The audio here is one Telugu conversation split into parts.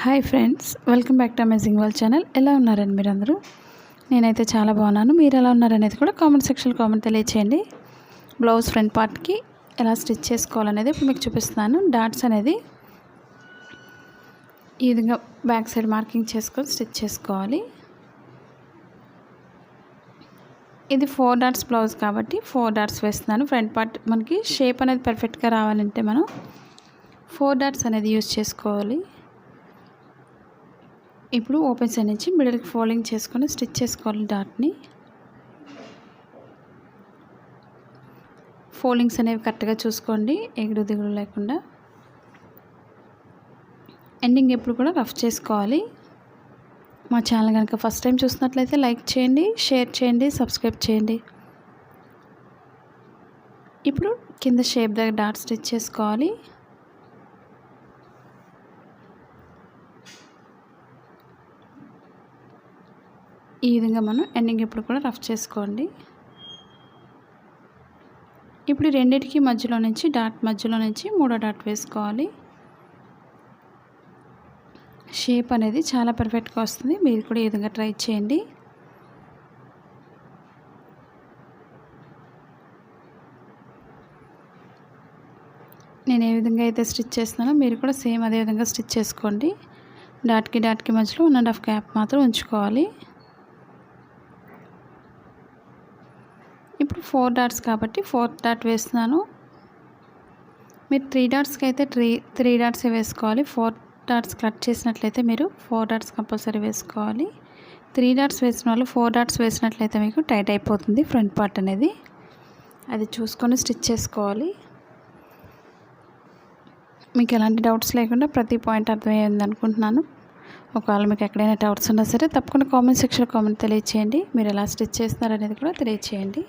Hi friends, welcome back to amazing world channel. ఎలా ఉన్నారండి మీరందరూ? నేనైతే చాలా బాగున్నాను. మీరు ఎలా ఉన్నారనేది కూడా కామెంట్ సెక్షన్లో కామెంట్ తెలియచేయండి. బ్లౌజ్ ఫ్రంట్ పార్ట్కి ఎలా స్టిచ్ చేసుకోవాలనేది ఇప్పుడు మీకు చూపిస్తున్నాను. డాట్స్ అనేది ఈ విధంగా బ్యాక్ సైడ్ మార్కింగ్ చేసుకొని స్టిచ్ చేసుకోవాలి. ఇది 4 డాట్స్ బ్లౌజ్ కాబట్టి 4 డాట్స్ వేస్తున్నాను. ఫ్రంట్ పార్ట్ మనకి షేప్ అనేది పర్ఫెక్ట్గా రావాలంటే మనం 4 డాట్స్ అనేది యూజ్ చేసుకోవాలి. ఇప్పుడు ఓపెన్ సైడ్ నుంచి మిడిల్కి ఫోల్డింగ్ చేసుకొని స్టిచ్ చేసుకోవాలి. డాట్ని ఫోల్డింగ్స్ అనేవి కరెక్ట్గా చూసుకోండి, ఎగుడు దిగుడు లేకుండా. ఎండింగ్ ఎప్పుడు కూడా రఫ్ చేసుకోవాలి. మా ఛానల్ కనుక ఫస్ట్ టైం చూసినట్లయితే లైక్ చేయండి, షేర్ చేయండి, సబ్స్క్రైబ్ చేయండి. ఇప్పుడు కింద షేప్ దగ్గర డాట్ స్టిచ్ చేసుకోవాలి. ఈ విధంగా మనం ఎండింగ్ ఎప్పుడు కూడా రఫ్ చేసుకోండి. ఇప్పుడు రెండింటికి మధ్యలో నుంచి మధ్యలో నుంచి 3వ డాట్ వేసుకోవాలి. షేప్ అనేది చాలా పర్ఫెక్ట్గా వస్తుంది. మీరు కూడా ఈ విధంగా ట్రై చేయండి. నేను ఏ విధంగా అయితే స్టిచ్ చేస్తున్నానో మీరు కూడా సేమ్ అదే విధంగా స్టిచ్ చేసుకోండి. డాట్కి మధ్యలో 1.5 గ్యాప్ మాత్రం ఉంచుకోవాలి. ఇప్పుడు 4 డాట్స్ కాబట్టి 4th డాట్ వేస్తున్నాను. మీరు 3 డాట్స్కి అయితే 3 డాట్సే వేసుకోవాలి. 4 డాట్స్ కట్ చేసినట్లయితే మీరు 4 డాట్స్ కంపల్సరీ వేసుకోవాలి. 3 డాట్స్ వేసిన వాళ్ళు 4 డాట్స్ వేసినట్లయితే మీకు టైట్ అయిపోతుంది ఫ్రంట్ పార్ట్ అనేది. అది చూసుకొని స్టిచ్ చేసుకోవాలి. మీకు ఎలాంటి డౌట్స్ లేకుండా ప్రతి పాయింట్ అర్థమయ్యింది అనుకుంటున్నాను. ఒకవేళ మీకు ఎక్కడైనా డౌట్స్ ఉన్నా సరే తప్పకుండా కామెంట్ సెక్షన్లో కామెంట్ తెలియచేయండి. మీరు ఎలా స్టిచ్ చేస్తున్నారనేది కూడా తెలియచేయండి.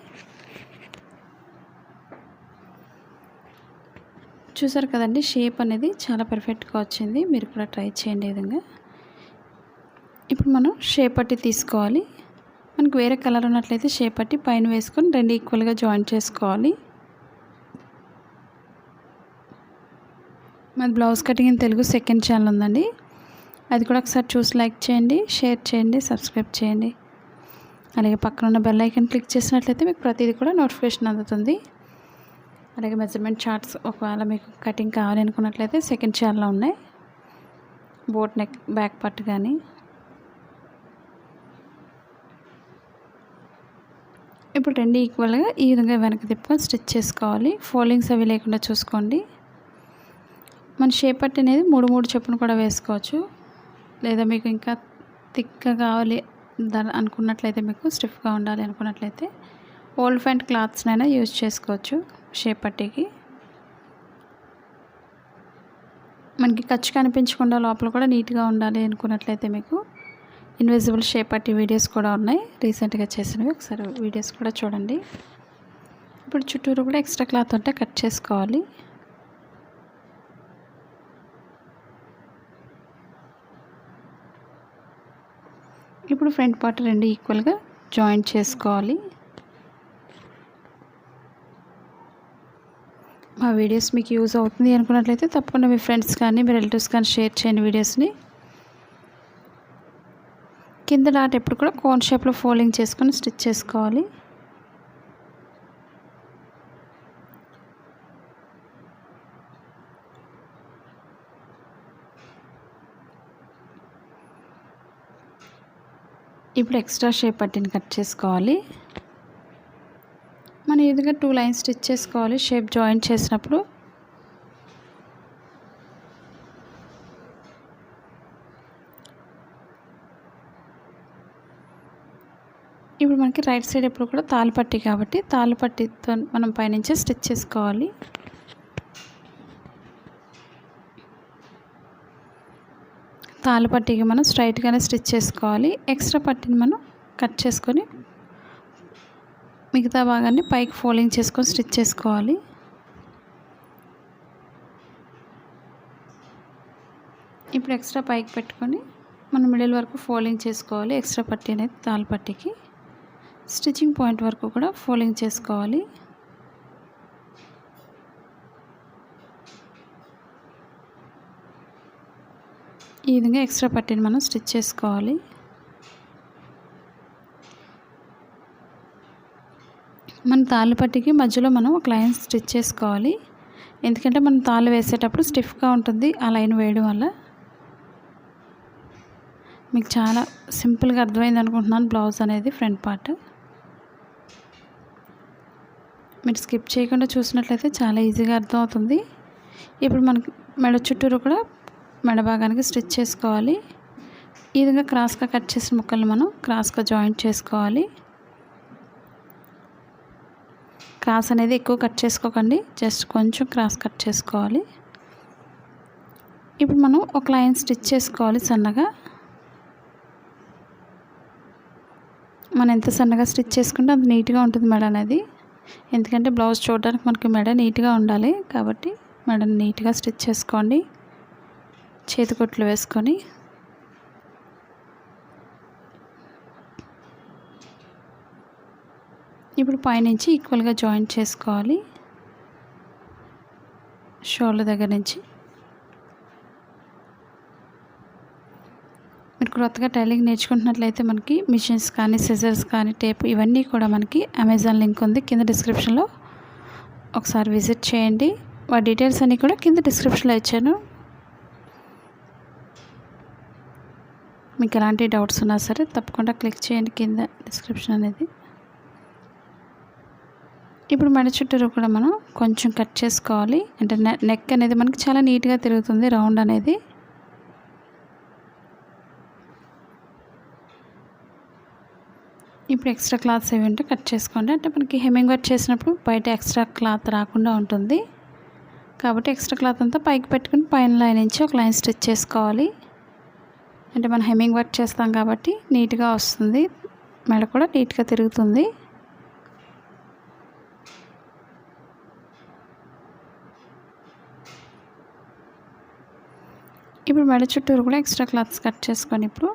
చూసారు కదండి, షేప్ అనేది చాలా పర్ఫెక్ట్గా వచ్చింది. మీరు కూడా ట్రై చేయండి ఈ విధంగా. ఇప్పుడు మనం షేప్ పట్టి తీసుకోవాలి. మనకు వేరే కలర్ ఉన్నట్లయితే షేప్ పట్టి పైన వేసుకొని 2 ఈక్వల్గా జాయిన్ చేసుకోవాలి. మాది blouse cutting in Telugu second channel ఉందండి. అది కూడా ఒకసారి చూసి లైక్ చేయండి, షేర్ చేయండి, సబ్స్క్రైబ్ చేయండి. అలాగే పక్కన ఉన్న బెల్ ఐకాన్ క్లిక్ చేసినట్లయితే మీకు ప్రతిదీ కూడా నోటిఫికేషన్ అందుతుంది. అలాగే మెజర్మెంట్ చార్ట్స్ ఒకవేళ మీకు కటింగ్ కావాలి అనుకున్నట్లయితే సెకండ్ ఛానల్లో ఉన్నాయి. బోట్ నెక్, బ్యాక్ పార్ట్ కానీ. ఇప్పుడు 2 ఈక్వల్గా ఈ విధంగా వెనక్కి తిప్పుకొని స్టిచ్ చేసుకోవాలి. ఫోల్డింగ్స్ అవి లేకుండా చూసుకోండి. మన షేప్ పట్టి అనేది 3 చొప్పున కూడా వేసుకోవచ్చు. లేదా మీకు ఇంకా థిక్గా కావాలి అనుకున్నట్లయితే, మీకు స్టిఫ్గా ఉండాలి అనుకున్నట్లయితే ఓల్డ్ ఫ్యాంట్ క్లాత్స్నైనా యూజ్ చేసుకోవచ్చు. షేప్ పట్టీకి మనకి ఖర్చు కనిపించకుండా లోపల కూడా నీట్గా ఉండాలి అనుకున్నట్లయితే మీకు ఇన్విజిబుల్ షేప్ పట్టీ వీడియోస్ కూడా ఉన్నాయి, రీసెంట్గా చేసినవి. ఒకసారి వీడియోస్ కూడా చూడండి. ఇప్పుడు చుట్టూరు కూడా ఎక్స్ట్రా క్లాత్ ఉంటే కట్ చేసుకోవాలి. ఇప్పుడు ఫ్రంట్ పార్ట్ 2 ఈక్వల్గా జాయింట్ చేసుకోవాలి. మా వీడియోస్ మీకు యూజ్ అవుతుంది అనుకున్నట్లయితే తప్పకుండా మీ ఫ్రెండ్స్ కానీ మీ రిలేటివ్స్ కానీ షేర్ చేయండి వీడియోస్ని. కింద డాట్ ఎప్పుడు కూడా కోన్ షేప్లో ఫోల్డింగ్ చేసుకొని స్టిచ్ చేసుకోవాలి. ఇప్పుడు ఎక్స్ట్రా షేప్ పట్టిని కట్ చేసుకోవాలి. మనం ఈ విధంగా 2 లైన్స్ స్టిచ్ చేసుకోవాలి. షేప్ జాయింట్ చేసినప్పుడు ఇప్పుడు మనకి రైట్ సైడ్ ఎప్పుడు కూడా తాళ్ళు పట్టి కాబట్టి తాళ్ళు పట్టితో మనం పైనుంచే స్టిచ్ చేసుకోవాలి. తాళ్ళు పట్టికి మనం స్ట్రైట్గానే స్టిచ్ చేసుకోవాలి. ఎక్స్ట్రా పట్టిని మనం కట్ చేసుకొని మిగతా భాగాన్ని పైకి ఫోల్డింగ్ చేసుకొని స్టిచ్ చేసుకోవాలి. ఇప్పుడు ఎక్స్ట్రా పైకి పెట్టుకొని మనం మిడిల్ వరకు ఫోల్డింగ్ చేసుకోవాలి. ఎక్స్ట్రా పట్టి అనేది తాళ్ళు పట్టికి స్టిచ్చింగ్ పాయింట్ వరకు కూడా ఫోల్డింగ్ చేసుకోవాలి. ఈ విధంగా ఎక్స్ట్రా పట్టీని మనం స్టిచ్ చేసుకోవాలి. మన తాళ్ళు పట్టీకి మధ్యలో మనం ఒక లైన్ స్టిచ్ చేసుకోవాలి. ఎందుకంటే మనం తాళ్ళు వేసేటప్పుడు స్టిఫ్గా ఉంటుంది ఆ లైన్ వేయడం వల్ల. మీకు చాలా సింపుల్గా అర్థమైంది అనుకుంటున్నాను బ్లౌజ్ అనేది ఫ్రంట్ పార్ట్. మీరు స్కిప్ చేయకుండా చూసినట్లయితే చాలా ఈజీగా అర్థమవుతుంది. ఇప్పుడు మనకి మెడ చుట్టూరు కూడా మెడ భాగానికి స్టిచ్ చేసుకోవాలి. ఈ విధంగా క్రాస్గా కట్ చేసిన ముక్కల్ని మనం క్రాస్గా జాయింట్ చేసుకోవాలి. క్రాస్ అనేది ఎక్కువ కట్ చేసుకోకండి, జస్ట్ కొంచెం క్రాస్ కట్ చేసుకోవాలి. ఇప్పుడు మనం ఒక లైన్ స్టిచ్ చేసుకోవాలి సన్నగా. మనం ఎంత సన్నగా స్టిచ్ చేసుకుంటే అంత నీట్గా ఉంటుంది మెడ అనేది. ఎందుకంటే బ్లౌజ్ చూడడానికి మనకి మెడ నీట్గా ఉండాలి కాబట్టి మెడని నీట్గా స్టిచ్ చేసుకోండి చేతికొట్లు వేసుకొని. ఇప్పుడు పైనుంచి ఈక్వల్గా జాయింట్ చేసుకోవాలి షోల్డర్ దగ్గర నుంచి. మీరు కొత్తగా టైలింగ్ నేర్చుకుంటున్నట్లయితే మనకి మిషన్స్ కానీ సిజర్స్ కానీ టేప్ ఇవన్నీ కూడా మనకి అమెజాన్ లింక్ ఉంది కింద డిస్క్రిప్షన్లో, ఒకసారి విజిట్ చేయండి. వాటి డీటెయిల్స్ అన్నీ కూడా కింద డిస్క్రిప్షన్లో ఇచ్చాను. మీకు ఎలాంటి డౌట్స్ ఉన్నా సరే తప్పకుండా క్లిక్ చేయండి కింద డిస్క్రిప్షన్ అనేది. ఇప్పుడు మెడ చుట్టూరు కూడా మనం కొంచెం కట్ చేసుకోవాలి. అంటే నెక్ అనేది మనకి చాలా నీట్గా తిరుగుతుంది రౌండ్ అనేది. ఇప్పుడు ఎక్స్ట్రా క్లాత్స్ ఏవి ఉంటే కట్ చేసుకోండి. అంటే మనకి హెమ్మింగ్ వర్క్ చేసినప్పుడు బయట ఎక్స్ట్రా క్లాత్ రాకుండా ఉంటుంది కాబట్టి ఎక్స్ట్రా క్లాత్ అంతా పైకి పెట్టుకుని పైన లైన్ నుంచి ఒక లైన్ స్టిచ్ చేసుకోవాలి. అంటే మనం హెమ్మింగ్ వర్క్ చేస్తాం కాబట్టి నీట్గా వస్తుంది, మెడ కూడా నీట్గా తిరుగుతుంది. ఇప్పుడు మెడ చుట్టూరు కూడా ఎక్స్ట్రా క్లాత్స్ కట్ చేసుకొని ఇప్పుడు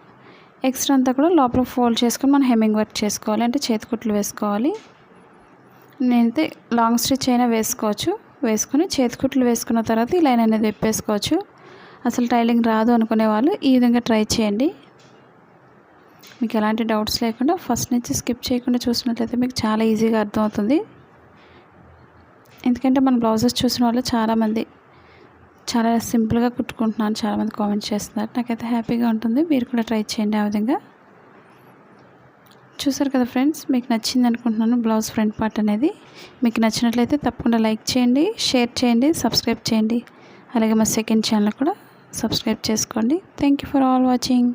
ఎక్స్ట్రా అంతా కూడా లోపల ఫోల్డ్ చేసుకొని మనం హెమ్మింగ్ వర్క్ చేసుకోవాలి. అంటే చేతికుట్లు వేసుకోవాలి. నేనైతే లాంగ్ స్టిచ్ అయినా వేసుకోవచ్చు. వేసుకొని చేతికుట్లు వేసుకున్న తర్వాత ఈ లైన్ అనేది విప్పేసుకోవచ్చు. అసలు టైలింగ్ రాదు అనుకునే వాళ్ళు ఈ విధంగా ట్రై చేయండి. మీకు ఎలాంటి డౌట్స్ లేకుండా ఫస్ట్ నుంచి స్కిప్ చేయకుండా చూసినట్లయితే మీకు చాలా ఈజీగా అర్థమవుతుంది. ఎందుకంటే మన బ్లౌజెస్ చూసిన వాళ్ళు చాలామంది చాలా సింపుల్గా కుట్టుకుంటున్నాను చాలామంది కామెంట్ చేస్తున్నారు. నాకైతే హ్యాపీగా ఉంటుంది. మీరు కూడా ట్రై చేయండి ఆ విధంగా. చూసారు కదా ఫ్రెండ్స్, మీకు నచ్చింది అనుకుంటున్నాను బ్లౌజ్ ఫ్రంట్ పార్ట్ అనేది. మీకు నచ్చినట్లయితే తప్పకుండా లైక్ చేయండి, షేర్ చేయండి, సబ్స్క్రైబ్ చేయండి. అలాగే మా సెకండ్ ఛానల్ కూడా సబ్స్క్రైబ్ చేసుకోండి. Thank you for all watching.